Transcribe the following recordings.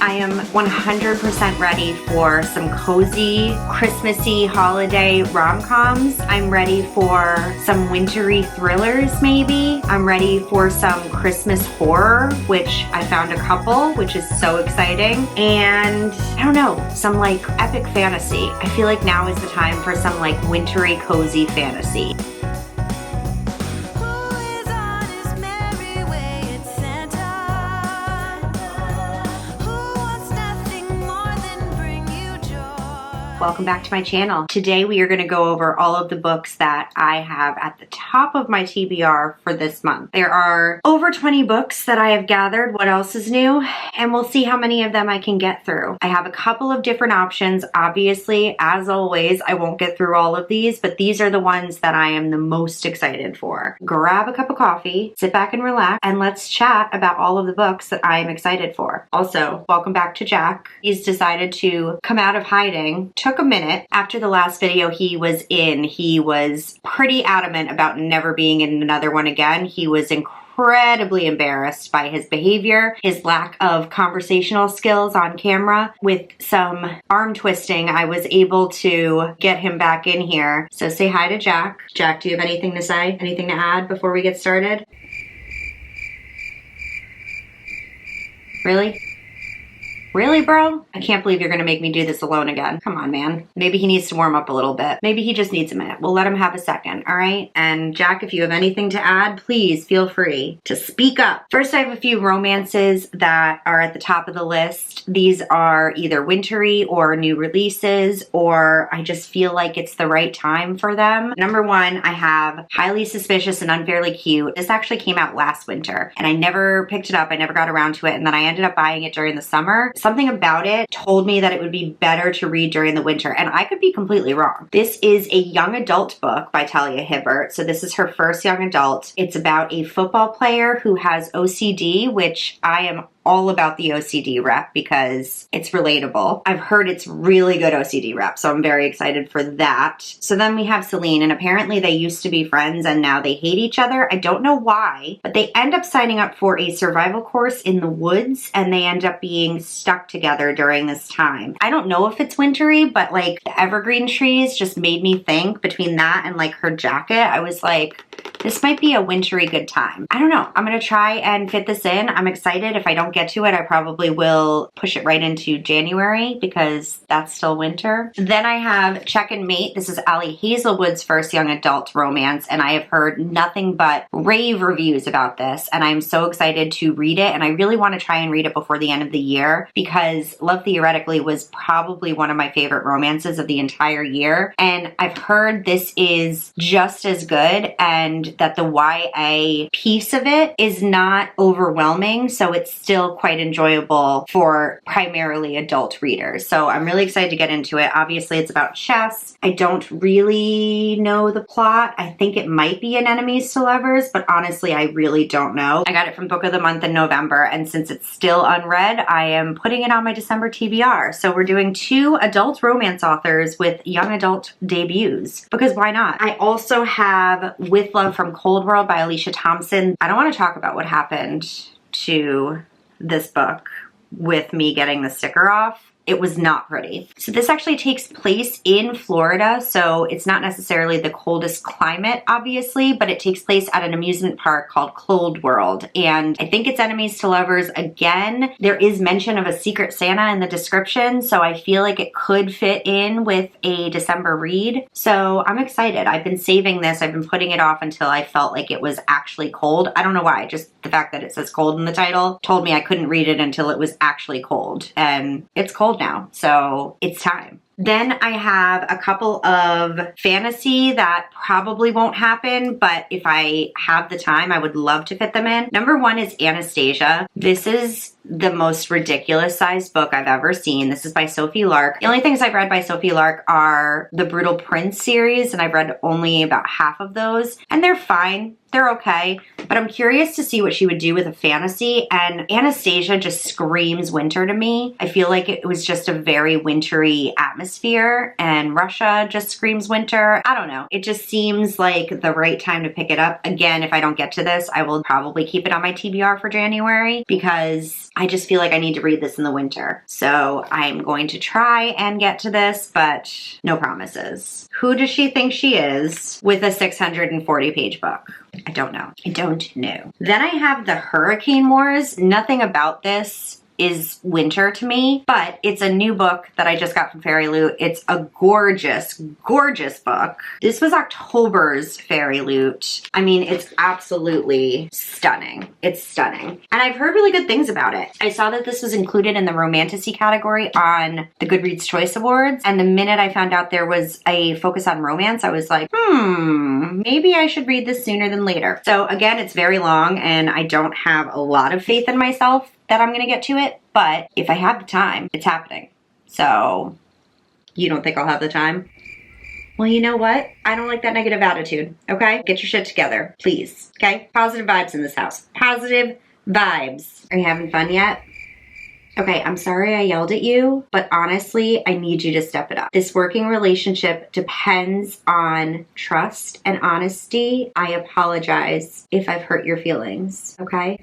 I am 100% ready for some cozy, Christmassy holiday rom-coms. I'm ready for some wintry thrillers maybe. I'm ready for some Christmas horror, which I found a couple, which is so exciting. And I don't know, some like epic fantasy. I feel like now is the time for some like wintry, cozy fantasy. Welcome back to my channel. Today we are going to go over all of the books that I have at the top of my TBR for this month. There are over 20 books that I have gathered. What else is new? And we'll see how many of them I can get through. I have a couple of different options. Obviously, as always, I won't get through all of these, but these are the ones that I am the most excited for. Grab a cup of coffee, sit back and relax, and let's chat about all of the books that I am excited for. Also, welcome back to Jack. He's decided to come out of hiding. Took a minute. After the last video he was in, he was pretty adamant about never being in another one again. He was incredibly embarrassed by his behavior, his lack of conversational skills on camera. With some arm twisting, I was able to get him back in here. So say hi to Jack. Jack, do you have anything to say? Anything to add before we get started? Really? Really, bro? I can't believe you're gonna make me do this alone again. Come on, man. Maybe he needs to warm up a little bit. Maybe he just needs a minute. We'll let him have a second, all right? And Jack, if you have anything to add, please feel free to speak up. First, I have a few romances that are at the top of the list. These are either wintry or new releases, or I just feel like it's the right time for them. Number one, I have Highly Suspicious and Unfairly Cute. This actually came out last winter, and I never picked it up. I never got around to it, and then I ended up buying it during the summer. Something about it told me that it would be better to read during the winter, and I could be completely wrong. This is a young adult book by Talia Hibbert, so this is her first young adult. It's about a football player who has OCD, which I am all about the OCD rep because it's relatable. I've heard it's really good OCD rep, so I'm very excited for that. So then we have Celine, and apparently they used to be friends and now they hate each other. I don't know why, but they end up signing up for a survival course in the woods, and they end up being stuck together during this time. I don't know if it's wintry, but like the evergreen trees just made me think, between that and like her jacket, I was like, this might be a wintry good time. I don't know. I'm gonna try and fit this in. I'm excited. If I don't get to it, I probably will push it right into January because that's still winter. Then I have Check and Mate. This is Ali Hazelwood's first young adult romance, and I have heard nothing but rave reviews about this, and I'm so excited to read it, and I really want to try and read it before the end of the year because Love Theoretically was probably one of my favorite romances of the entire year, and I've heard this is just as good, and that the YA piece of it is not overwhelming, so it's still quite enjoyable for primarily adult readers. So I'm really excited to get into it. Obviously, it's about chess. I don't really know the plot. I think it might be an enemies to lovers, but honestly, I really don't know. I got it from Book of the Month in November, and since it's still unread, I am putting it on my December TBR. So we're doing 2 adult romance authors with young adult debuts, because why not? I also have With Love from Cold World by Alicia Thompson. I don't want to talk about what happened to this book with me getting the sticker off. It was not pretty. So this actually takes place in Florida, so it's not necessarily the coldest climate, obviously, but it takes place at an amusement park called Cold World, and I think it's enemies to lovers again. There is mention of a Secret Santa in the description, so I feel like it could fit in with a December read. So I'm excited. I've been saving this. I've been putting it off until I felt like it was actually cold. I don't know why, just the fact that it says cold in the title told me I couldn't read it until it was actually cold, and it's cold now, so it's time. Then I have a couple of fantasy that probably won't happen, but if I have the time, I would love to fit them in. Number one is Anastasia. This is the most ridiculous sized book I've ever seen. This is by Sophie Lark. The only things I've read by Sophie Lark are the Brutal Prince series, and I've read only about half of those, and they're fine. They're okay, but I'm curious to see what she would do with a fantasy, and Anastasia just screams winter to me. I feel like it was just a very wintry atmosphere, and Russia just screams winter. I don't know. It just seems like the right time to pick it up. Again, if I don't get to this, I will probably keep it on my TBR for January because I just feel like I need to read this in the winter. So I'm going to try and get to this, but no promises. Who does she think she is with a 640 page book? I don't know. I don't know. Then I have the Hurricane Wars. Nothing about this is winter to me, but it's a new book that I just got from Fairy Loot. It's a gorgeous, gorgeous book. This was October's Fairy Loot. I mean, it's absolutely stunning. It's stunning. And I've heard really good things about it. I saw that this was included in the Romantasy category on the Goodreads Choice Awards, and the minute I found out there was a focus on romance, I was like, maybe I should read this sooner than later. So again, it's very long, and I don't have a lot of faith in myself that I'm gonna get to it, but if I have the time, it's happening. So, you don't think I'll have the time? Well, you know what? I don't like that negative attitude, okay? Get your shit together, please, okay? Positive vibes in this house. Positive vibes. Are you having fun yet? Okay, I'm sorry I yelled at you, but honestly, I need you to step it up. This working relationship depends on trust and honesty. I apologize if I've hurt your feelings, okay?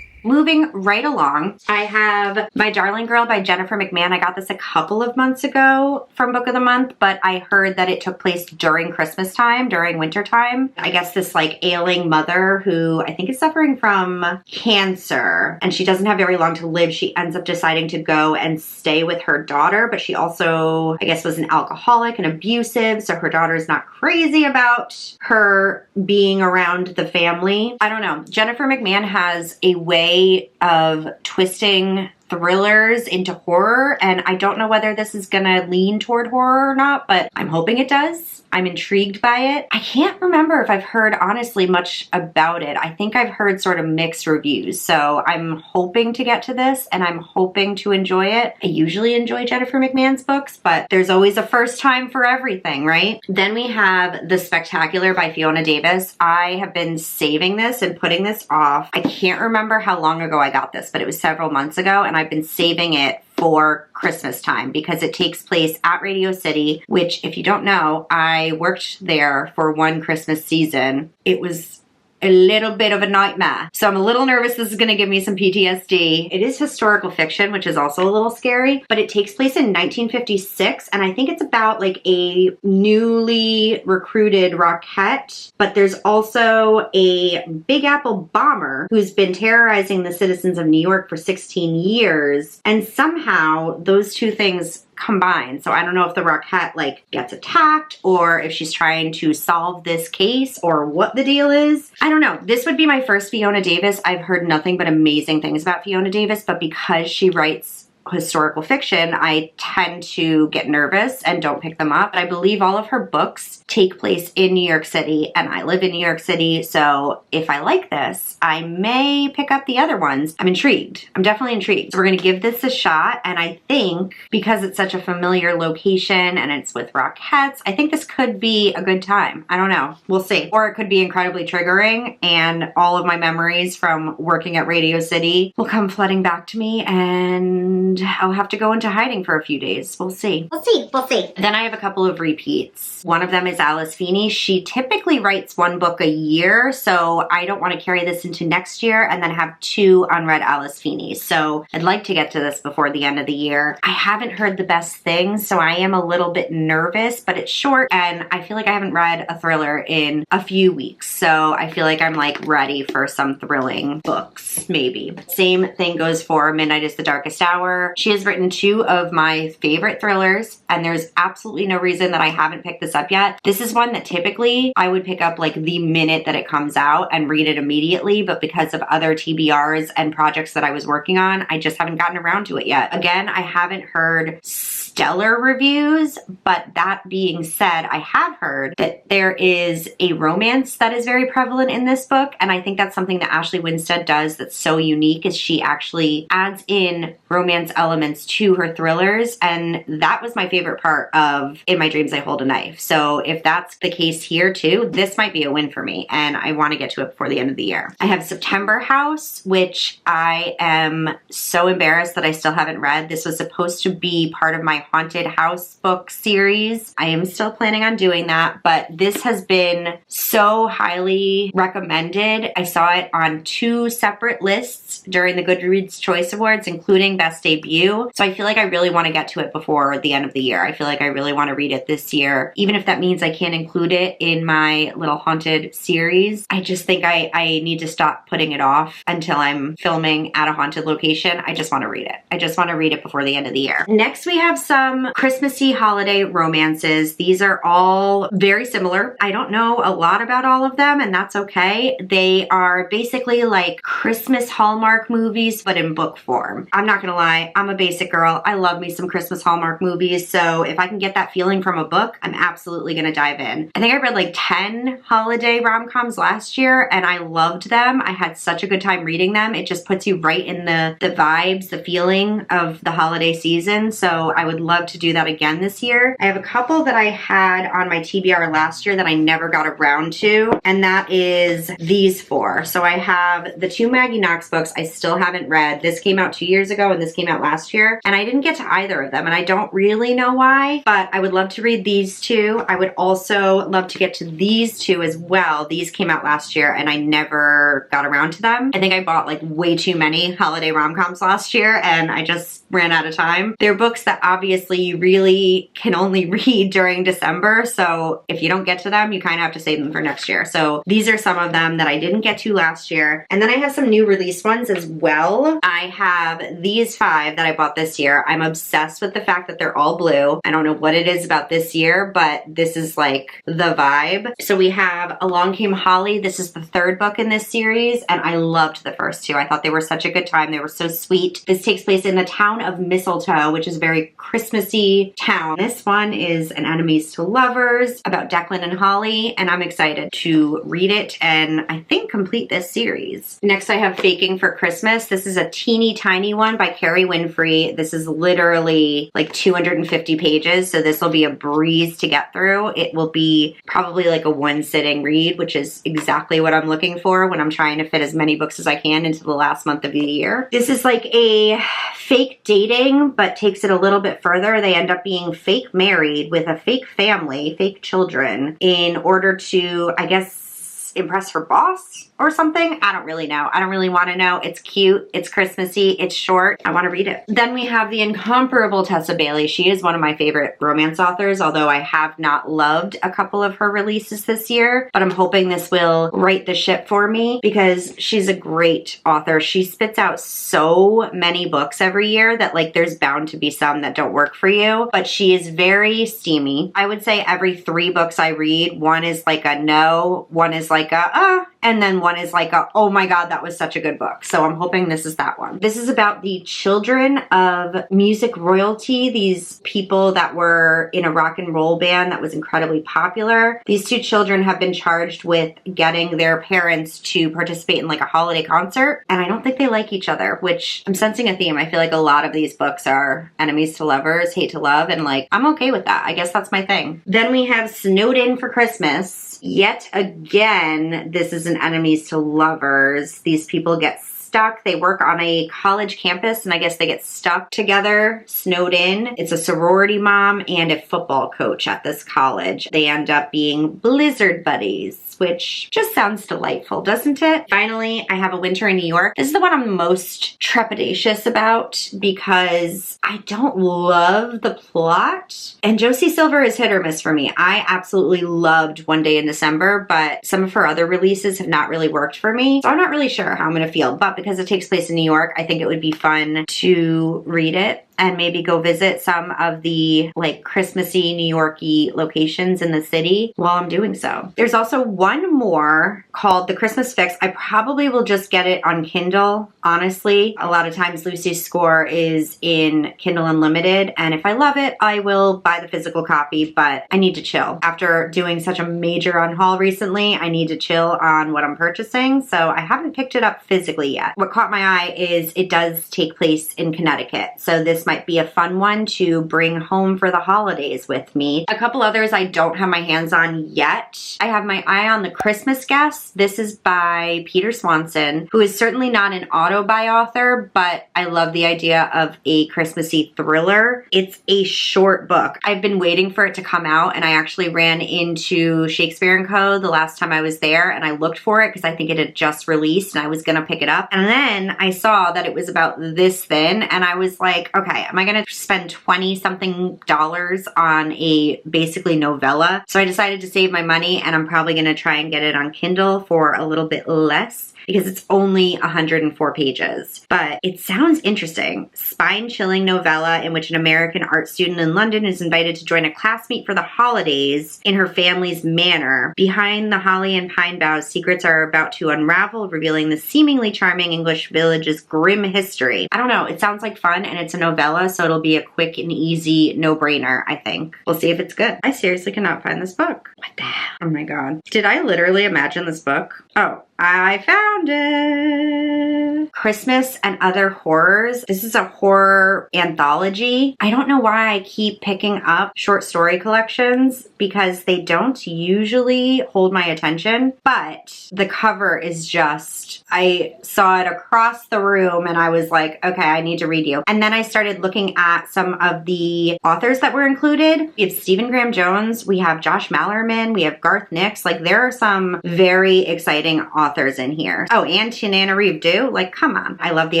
Moving right along, I have My Darling Girl by Jennifer McMahon. I got this a couple of months ago from Book of the Month, but I heard that it took place during Christmas time, during winter time. I guess this like ailing mother who I think is suffering from cancer, and she doesn't have very long to live. She ends up deciding to go and stay with her daughter, but she also, I guess, was an alcoholic and abusive, so her daughter's not crazy about her being around the family. I don't know. Jennifer McMahon has a way of twisting thrillers into horror, and I don't know whether this is gonna lean toward horror or not, but I'm hoping it does. I'm intrigued by it. I can't remember if I've heard honestly much about it. I think I've heard sort of mixed reviews, so I'm hoping to get to this and I'm hoping to enjoy it. I usually enjoy Jennifer McMahon's books, but there's always a first time for everything, right? Then we have The Spectacular by Fiona Davis. I have been saving this and putting this off. I can't remember how long ago I got this, but it was several months ago, and I've been saving it for Christmas time because it takes place at Radio City, which, if you don't know, I worked there for one Christmas season. It was a little bit of a nightmare. So I'm a little nervous this is gonna give me some PTSD. It is historical fiction, which is also a little scary, but it takes place in 1956, and I think it's about like a newly recruited Rockette, but there's also a Big Apple bomber who's been terrorizing the citizens of New York for 16 years, and somehow those two things combined. So I don't know if the Rockette like gets attacked or if she's trying to solve this case or what the deal is. I don't know. This would be my first Fiona Davis. I've heard nothing but amazing things about Fiona Davis, but because she writes historical fiction, I tend to get nervous and don't pick them up. But I believe all of her books take place in New York City, and I live in New York City, so if I like this, I may pick up the other ones. I'm intrigued. I'm definitely intrigued. So we're gonna give this a shot, and I think because it's such a familiar location and it's with Rockettes, I think this could be a good time. I don't know. We'll see. Or it could be incredibly triggering, and all of my memories from working at Radio City will come flooding back to me, and I'll have to go into hiding for a few days. We'll see. We'll see. We'll see. Then I have a couple of repeats. One of them is Alice Feeney. She typically writes one book a year, so I don't want to carry this into next year and then have two unread Alice Feeney. So I'd like to get to this before the end of the year. I haven't heard the best things, so I am a little bit nervous, but it's short and I feel like I haven't read a thriller in a few weeks. So I feel like I'm like ready for some thrilling books, maybe. Same thing goes for Midnight is the Darkest Hour. She has written two of my favorite thrillers, and there's absolutely no reason that I haven't picked this up yet. This is one that typically I would pick up like the minute that it comes out and read it immediately, but because of other TBRs and projects that I was working on, I just haven't gotten around to it yet. Again, I haven't heard stellar reviews, but that being said, I have heard that there is a romance that is very prevalent in this book, and I think that's something that Ashley Winstead does that's so unique, is she actually adds in romance elements to her thrillers, and that was my favorite part of In My Dreams I Hold a Knife. So if that's the case here too, this might be a win for me, and I want to get to it before the end of the year. I have September House, which I am so embarrassed that I still haven't read. This was supposed to be part of my my haunted house book series. I am still planning on doing that, but this has been so highly recommended. I saw it on 2 separate lists during the Goodreads Choice Awards, including Best Debut. So I feel like I really want to get to it before the end of the year. I feel like I really want to read it this year, even if that means I can't include it in my little haunted series. I just think I need to stop putting it off until I'm filming at a haunted location. I just want to read it. I just want to read it before the end of the year. Next, we have some Christmassy holiday romances. These are all very similar. I don't know a lot about all of them, and that's okay. They are basically like Christmas Hallmark movies, but in book form. I'm not gonna lie, I'm a basic girl. I love me some Christmas Hallmark movies, so if I can get that feeling from a book, I'm absolutely gonna dive in. I think I read like 10 holiday rom-coms last year, and I loved them. I had such a good time reading them. It just puts you right in the vibes, the feeling of the holiday season, so I would love to do that again this year. I have a couple that I had on my TBR last year that I never got around to, and that is these 4. So I have the 2 Maggie Knox books I still haven't read. This came out 2 years ago and this came out last year, and I didn't get to either of them, and I don't really know why, but I would love to read these 2. I would also love to get to these 2 as well. These came out last year and I never got around to them. I think I bought like way too many holiday rom-coms last year and I just ran out of time. They're books that obviously you really can only read during December, so if you don't get to them, you kind of have to save them for next year. So these are some of them that I didn't get to last year. And then I have some new release ones as well. I have these 5 that I bought this year. I'm obsessed with the fact that they're all blue. I don't know what it is about this year, but this is like the vibe. So we have Along Came Holly. This is the 3rd book in this series, and I loved the first 2. I thought they were such a good time. They were so sweet. This takes place in the town of Mistletoe, which is a very Christmassy town. This one is an enemies to lovers about Declan and Holly, and I'm excited to read it and I think complete this series. Next, I have Faking for Christmas. This is a teeny tiny one by Carrie Winfrey. This is literally like 250 pages, so this will be a breeze to get through. It will be probably like a 1-sitting read, which is exactly what I'm looking for when I'm trying to fit as many books as I can into the last month of the year. This is like a fake dating, but takes it a little bit further. They end up being fake married with a fake family, fake children, in order to, I guess, impress her boss or something. I don't really know. I don't really want to know. It's cute. It's Christmassy. It's short. I want to read it. Then we have the incomparable Tessa Bailey. She is one of my favorite romance authors, although I have not loved a couple of her releases this year, but I'm hoping this will right the ship for me because she's a great author. She spits out so many books every year that like there's bound to be some that don't work for you, but she is very steamy. I would say every 3 books I read, one is like a no, one is like a and then one is like a, oh my God, that was such a good book. So I'm hoping this is that one. This is about the children of music royalty, these people that were in a rock and roll band that was incredibly popular. These 2 children have been charged with getting their parents to participate in like a holiday concert, and I don't think they like each other, which I'm sensing a theme. I feel like a lot of these books are enemies to lovers, hate to love, and like, I'm okay with that. I guess that's my thing. Then we have Snowed In for Christmas. Yet again, this is an enemies to lovers. These people get stuck. They work on a college campus and I guess they get stuck together, snowed in. It's a sorority mom and a football coach at this college. They end up being blizzard buddies, which just sounds delightful, doesn't it? Finally, I have A Winter in New York. This is the one I'm most trepidatious about because I don't love the plot. And Josie Silver is hit or miss for me. I absolutely loved One Day in December, but some of her other releases have not really worked for me. So I'm not really sure how I'm gonna feel, but because it takes place in New York, I think it would be fun to read it and maybe go visit some of the like Christmassy New York-y locations in the city while I'm doing so. There's also one more called The Christmas Fix. I probably will just get it on Kindle, honestly. A lot of times Lucy's Score is in Kindle Unlimited, and if I love it, I will buy the physical copy, but I need to chill. After doing such a major unhaul recently, I need to chill on what I'm purchasing, so I haven't picked it up physically yet. What caught my eye is it does take place in Connecticut, so this this might be a fun one to bring home for the holidays with me. A couple others I don't have my hands on yet. I have my eye on The Christmas Guest. This is by Peter Swanson, who is certainly not an auto-buy author, but I love the idea of a Christmassy thriller. It's a short book. I've been waiting for it to come out, and I actually ran into Shakespeare & Co. the last time I was there, and I looked for it because I think it had just released and I was gonna pick it up. And then I saw that it was about this thin, and I was like, okay, am I gonna spend 20 something dollars on a basically novella? So I decided to save my money, and I'm probably gonna try and get it on Kindle for a little bit less because it's only 104 pages. But it sounds interesting. Spine-chilling novella in which an American art student in London is invited to join a classmate for the holidays in her family's manor. Behind the holly and pine boughs, secrets are about to unravel, revealing the seemingly charming English village's grim history. I don't know, it sounds like fun, and it's a novella, so it'll be a quick and easy no-brainer, I think. We'll see if it's good. I seriously cannot find this book. What the hell? Oh my god. Did I literally imagine this book? Oh, I found it. Christmas and Other Horrors. This is a horror anthology. I don't know why I keep picking up short story collections because they don't usually hold my attention, but the cover is just, I saw it across the room and I was like, okay, I need to read you. And then I started looking at some of the authors that were included. We have Stephen Graham Jones, we have Josh Malerman, we have Garth Nix. Like, there are some very exciting authors in here. Oh, and Tananarive. Like, come on. I love the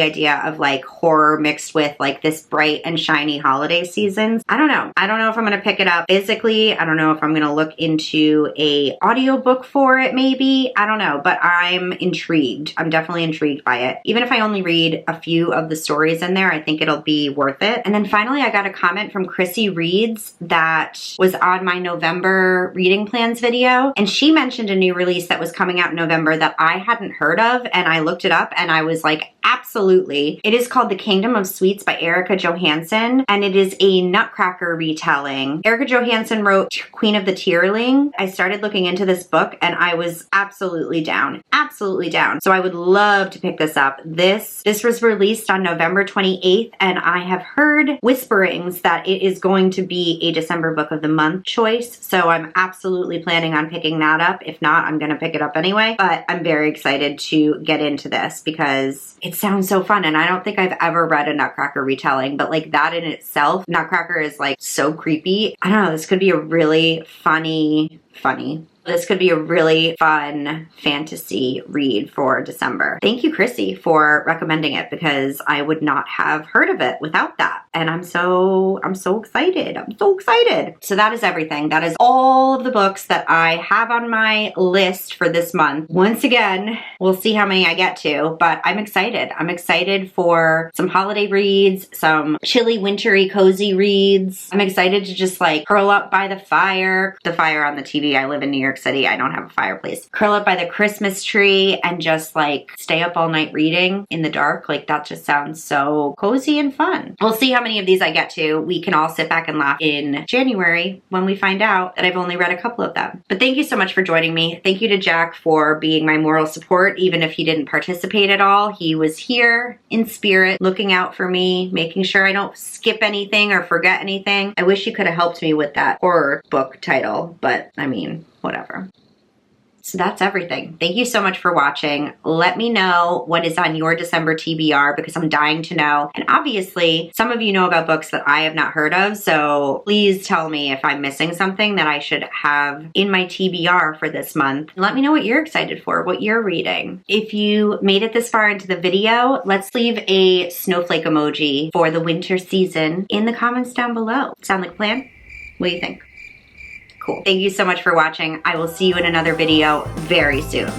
idea of like horror mixed with like this bright and shiny holiday seasons. I don't know. I don't know if I'm going to pick it up physically. I don't know if I'm going to look into a audiobook for it maybe. I don't know, but I'm intrigued. I'm definitely intrigued by it. Even if I only read a few of the stories in there, I think it'll be worth it. And then finally, I got a comment from Chrissy Reads that was on my November reading plans video. And she mentioned a new release that was coming out in November that I hadn't heard of. And I looked it up and I was like, absolutely. It is called The Kingdom of Sweets by Erica Johansson, and it is a Nutcracker retelling. Erica Johansson wrote Queen of the Tearling. I started looking into this book and I was absolutely down. Absolutely down. So I would love to pick this up. This was released on November 28th, and I have heard whisperings that it is going to be a December Book of the Month choice. So I'm absolutely planning on picking that up. If not, I'm going to pick it up anyway. But I'm very excited to get into this because it sounds so fun, and I don't think I've ever read a Nutcracker retelling, but like that in itself, Nutcracker is like so creepy. I don't know, this could be a really funny. This could be a really fun fantasy read for December. Thank you, Chrissy, for recommending it because I would not have heard of it without that. And I'm so excited. I'm so excited. So that is everything. That is all of the books that I have on my list for this month. Once again, we'll see how many I get to, but I'm excited. I'm excited for some holiday reads, some chilly, wintry, cozy reads. I'm excited to just like curl up by the fire on the TV. I live in New York City. I don't have a fireplace. Curl up by the Christmas tree and just like stay up all night reading in the dark. Like, that just sounds so cozy and fun. We'll see how many of these I get to. We can all sit back and laugh in January when we find out that I've only read a couple of them. But thank you so much for joining me. Thank you to Jack for being my moral support, even if he didn't participate at all. He was here in spirit, looking out for me, making sure I don't skip anything or forget anything. I wish he could have helped me with that horror book title, but I mean, whatever. So that's everything. Thank you so much for watching. Let me know what is on your December TBR because I'm dying to know. And obviously, some of you know about books that I have not heard of, so please tell me if I'm missing something that I should have in my TBR for this month. Let me know what you're excited for, what you're reading. If you made it this far into the video, let's leave a snowflake emoji for the winter season in the comments down below. Sound like a plan? What do you think? Cool. Thank you so much for watching. I will see you in another video very soon.